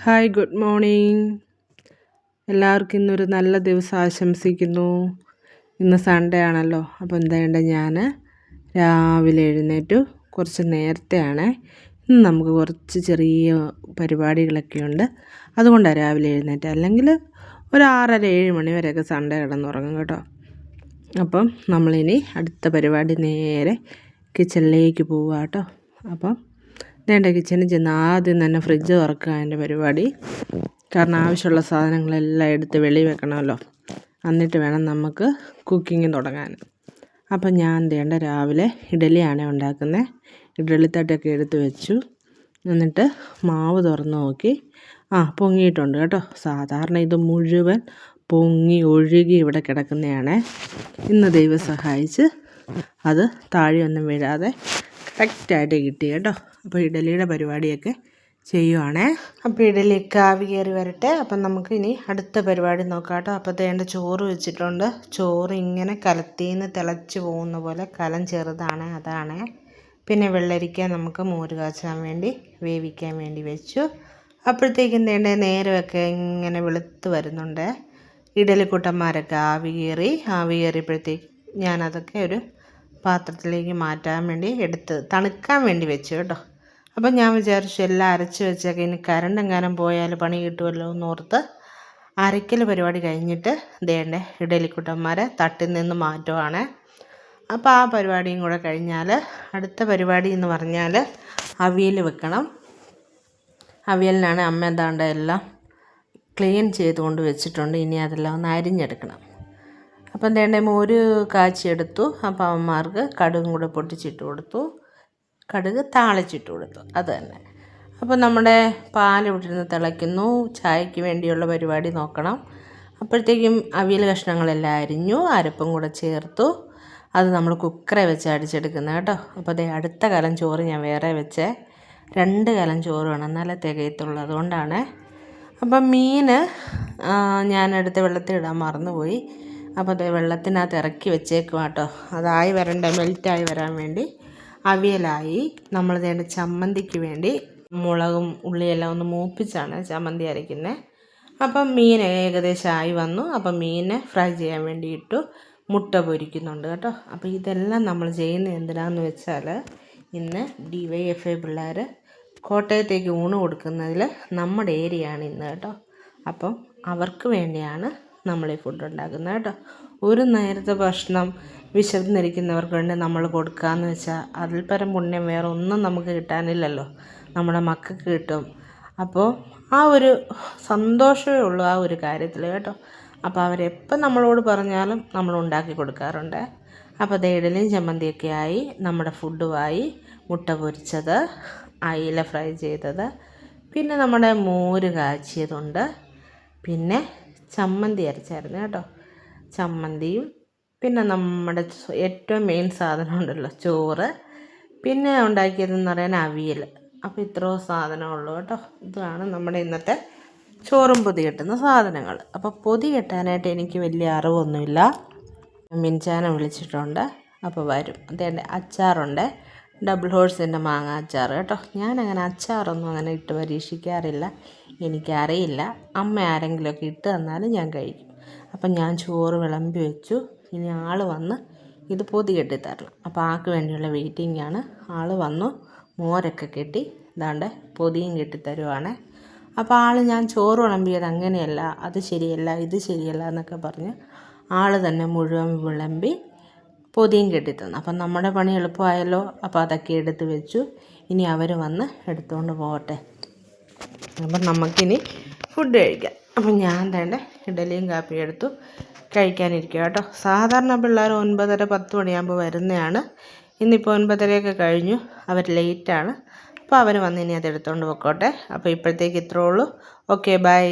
Hi, good morning. എല്ലാവർക്കും ഇന്നൊരു നല്ല ദിവസം ആശംസിക്കുന്നു. ഇന്ന് സൺഡേ ആണല്ലോ. അപ്പോൾ എന്താ ഞാൻ രാവിലെ എഴുന്നേറ്റു. കുറച്ച് നേരത്തെയാണ്. ഇന്ന് നമുക്ക് കുറച്ച് ചെറിയ പരിപാടികളൊക്കെ ഉണ്ട്. അതുകൊണ്ടാണ് രാവിലെ എഴുന്നേറ്റ്. അല്ലെങ്കിൽ ഒരു 6:30-7 മണി വരെയൊക്കെ സൺഡേ കിടന്നുറങ്ങും കേട്ടോ. അപ്പം നമ്മളിനി അടുത്ത പരിപാടി നേരെ കിച്ചണിലേക്ക് പോവുക കേട്ടോ. അപ്പം വേണ്ട കിച്ചണിൽ ചെന്ന് ആദ്യം തന്നെ ഫ്രിഡ്ജ് തുറക്കുക അതിൻ്റെ പരിപാടി. കാരണം ആവശ്യമുള്ള സാധനങ്ങളെല്ലാം എടുത്ത് വെളിയിൽ വെക്കണമല്ലോ. എന്നിട്ട് വേണം നമുക്ക് കുക്കിങ് തുടങ്ങാൻ. അപ്പം ഞാൻ രാവിലെ ഇഡലിയാണ് ഉണ്ടാക്കുന്നത്. ഇഡലിത്തട്ടൊക്കെ എടുത്ത് വെച്ചു. എന്നിട്ട് മാവ് തുറന്ന് നോക്കി. പൊങ്ങിയിട്ടുണ്ട് കേട്ടോ. സാധാരണ ഇത് മുഴുവൻ പൊങ്ങി ഒഴുകി ഇവിടെ കിടക്കുന്നതാണ്. ഇന്ന് ദൈവം സഹായിച്ച് അത് താഴെയൊന്നും വീഴാതെ കറക്റ്റായിട്ട് കിട്ടി കേട്ടോ. അപ്പോൾ ഇഡലിയുടെ പരിപാടിയൊക്കെ ചെയ്യുവാണേ. അപ്പോൾ ഇഡലിയൊക്കെ ആവി കയറി വരട്ടെ. അപ്പം നമുക്ക് ഇനി അടുത്ത പരിപാടി നോക്കാം കേട്ടോ. അപ്പോൾ വേണ്ട ചോറ് വെച്ചിട്ടുണ്ട്. ചോറ് ഇങ്ങനെ കലത്തിന്ന് തിളച്ച് പോകുന്ന പോലെ, കലം ചെറുതാണ് അതാണ്. പിന്നെ വെള്ളരിക്ക നമുക്ക് മോര് കാച്ചാൻ വേണ്ടി വേവിക്കാൻ വേണ്ടി വെച്ചു. അപ്പോഴത്തേക്കും നേരമൊക്കെ ഇങ്ങനെ വെളുത്ത് വരുന്നുണ്ട്. ഇഡലിക്കുട്ടന്മാരൊക്കെ ആവി കയറിയപ്പോഴത്തേക്ക് ഞാനതൊക്കെ ഒരു പാത്രത്തിലേക്ക് മാറ്റാൻ വേണ്ടി തണുക്കാൻ വേണ്ടി വെച്ചു കേട്ടോ. അപ്പം ഞാൻ വിചാരിച്ചു എല്ലാം അരച്ച് വെച്ചൊക്കെ ഇനി കരണ്ടെങ്ങാനും പോയാൽ പണി കിട്ടുമല്ലോ എന്നോർത്ത് അരയ്ക്കൽ പരിപാടി കഴിഞ്ഞിട്ട് ഇഡലിക്കുട്ടന്മാരെ തട്ടിൽ നിന്ന് മാറ്റുവാണ്. അപ്പോൾ ആ പരിപാടിയും കൂടെ കഴിഞ്ഞാൽ അടുത്ത പരിപാടി എന്ന് പറഞ്ഞാൽ അവിയൽ വെക്കണം. അവിയലിനാണ് അമ്മ എല്ലാം ക്ലീൻ ചെയ്തുകൊണ്ട് വെച്ചിട്ടുണ്ട്. ഇനി അതെല്ലാം ഒന്ന് അരിഞ്ഞെടുക്കണം. അപ്പം മോര് കാച്ചിയെടുത്തു. അപ്പം അമ്മമാർക്ക് കടുകും കൂടെ പൊട്ടിച്ചിട്ട് കൊടുത്തു. കടുക് താളിച്ചിട്ട് കൊടുത്തു. അത് തന്നെ. അപ്പോൾ നമ്മുടെ പാൽ ഇവിടുന്ന് തിളയ്ക്കുന്നു. ചായക്ക് വേണ്ടിയുള്ള പരിപാടി നോക്കണം. അപ്പോഴത്തേക്കും അവിയൽ കഷ്ണങ്ങളെല്ലാം അരിഞ്ഞു. അരപ്പും കൂടെ ചേർത്തു. അത് നമ്മൾ കുക്കറെ വെച്ച് അടിച്ചെടുക്കുന്നത് കേട്ടോ. അപ്പോൾ അടുത്ത കലം ചോറ് ഞാൻ വേറെ വെച്ചേ. 2 കലം ചോറ് വേണം, എന്നാലേ തികയത്തുള്ളൂ. അതുകൊണ്ടാണ്. അപ്പം മീൻ ഞാനെടുത്ത് വെള്ളത്തിൽ ഇടാൻ മറന്നുപോയി. അപ്പോൾ വെള്ളത്തിനകത്ത് ഇറക്കി വെച്ചേക്കും കേട്ടോ. അതായി മെൽറ്റായി വരാൻ വേണ്ടി. അവിയലായി. നമ്മൾ ചമ്മന്തിക്ക് വേണ്ടി മുളകും ഉള്ളിയെല്ലാം ഒന്ന് മൂപ്പിച്ചാണ് ചമ്മന്തി അരയ്ക്കുന്നത്. അപ്പം മീൻ ഏകദേശം ആയി വന്നു. അപ്പം മീൻ ഫ്രൈ ചെയ്യാൻ വേണ്ടി ഇട്ടു. മുട്ട പൊരിക്കുന്നുണ്ട് കേട്ടോ. അപ്പോൾ ഇതെല്ലാം നമ്മൾ ചെയ്യുന്നത് എന്തിനാണെന്ന് വെച്ചാൽ ഇന്ന് DYFI പിള്ളേർ കോട്ടയത്തേക്ക് ഊണ് കൊടുക്കുന്നതിൽ നമ്മുടെ ഏരിയയാണ് ഇന്ന് കേട്ടോ. അപ്പം അവർക്ക് വേണ്ടിയാണ് നമ്മൾ ഈ ഫുഡ് ഉണ്ടാക്കുന്നത് കേട്ടോ. ഒരു നേരത്തെ ഭക്ഷണം വിശന്നിരിക്കുന്നവർക്ക് വേണ്ടി നമ്മൾ കൊടുക്കാമെന്ന് വെച്ചാൽ അതിൽ പരം പുണ്യം വേറെ ഒന്നും നമുക്ക് കിട്ടാനില്ലല്ലോ. നമ്മുടെ മക്കൾക്ക് കിട്ടും. അപ്പോൾ ആ ഒരു സന്തോഷമേ ഉള്ളൂ ആ ഒരു കാര്യത്തിൽ കേട്ടോ. അപ്പോൾ അവരെപ്പം നമ്മളോട് പറഞ്ഞാലും നമ്മൾ ഉണ്ടാക്കി കൊടുക്കാറുണ്ട്. അപ്പോൾ ഇഡലിയും ചമ്മന്തിയൊക്കെ ആയി. നമ്മുടെ ഫുഡുമായി. മുട്ട പൊരിച്ചത്, അയില ഫ്രൈ ചെയ്തത്, പിന്നെ നമ്മുടെ മോര് കാച്ചിയതുണ്ട്, പിന്നെ ചമ്മന്തി അരച്ചായിരുന്നു കേട്ടോ. ചമ്മന്തിയും പിന്നെ നമ്മുടെ ഏറ്റവും മെയിൻ സാധനം ഉണ്ടല്ലോ ചോറ്, പിന്നെ ഉണ്ടാക്കിയതെന്ന് പറയാൻ അവിയൽ. അപ്പോൾ ഇത്രയും സാധനമുള്ളൂ കേട്ടോ. ഇതാണ് നമ്മുടെ ഇന്നത്തെ ചോറും പൊതി കെട്ടുന്ന സാധനങ്ങൾ. അപ്പോൾ പൊതി കെട്ടാനായിട്ട് എനിക്ക് വലിയ അറിവൊന്നുമില്ല. മിൻചാനെ വിളിച്ചിട്ടുണ്ട്. അപ്പോൾ വരും. അച്ചാറുണ്ട്, ഡബിൾ ഹോഴ്സിൻ്റെ മാങ്ങ അച്ചാർ കേട്ടോ. ഞാനങ്ങനെ അച്ചാറൊന്നും അങ്ങനെ ഇട്ട് പരീക്ഷിക്കാറില്ല. എനിക്കറിയില്ല. അമ്മ ആരെങ്കിലുമൊക്കെ ഇട്ട് തന്നാലും ഞാൻ കഴിക്കും. അപ്പം ഞാൻ ചോറ് വിളമ്പി വെച്ചു. ഇനി ആൾ വന്ന് ഇത് പൊതി കെട്ടിത്തരണം. അപ്പോൾ ആൾക്ക് വേണ്ടിയുള്ള വെയിറ്റിംഗ് ആണ്. ആൾ വന്നു. മോരൊക്കെ കെട്ടി ഇതാണ്ട് പൊതിയും കെട്ടിത്തരുവാണ്. അപ്പോൾ ഞാൻ ചോറ് വിളമ്പിയത് അങ്ങനെയല്ല, അത് ശരിയല്ല, ഇത് ശരിയല്ല എന്നൊക്കെ പറഞ്ഞ് ആൾ തന്നെ മുഴുവൻ വിളമ്പി പൊതിയും കെട്ടിത്തന്നു. അപ്പം നമ്മുടെ പണി എളുപ്പമായല്ലോ. അപ്പോൾ അതൊക്കെ എടുത്ത് വെച്ചു. ഇനി അവർ വന്ന് എടുത്തുകൊണ്ട് പോകട്ടെ. അപ്പം നമുക്കിനി ഫുഡ് കഴിക്കാം. അപ്പം ഞാൻ ഇഡലിയും കാപ്പിയും എടുത്തു കഴിക്കാനിരിക്കുക കേട്ടോ. സാധാരണ പിള്ളേർ 9:30-10 മണിയാകുമ്പോൾ വരുന്നതാണ്. ഇന്നിപ്പോൾ 9:30 കഴിഞ്ഞു. അവർ ലേറ്റാണ്. അപ്പോൾ അവർ വന്ന് ഇനി അതെടുത്തുകൊണ്ട് പോയിക്കോട്ടെ. അപ്പോൾ ഇപ്പോഴത്തേക്ക് ഇത്രേ ഉള്ളൂ. Okay, by.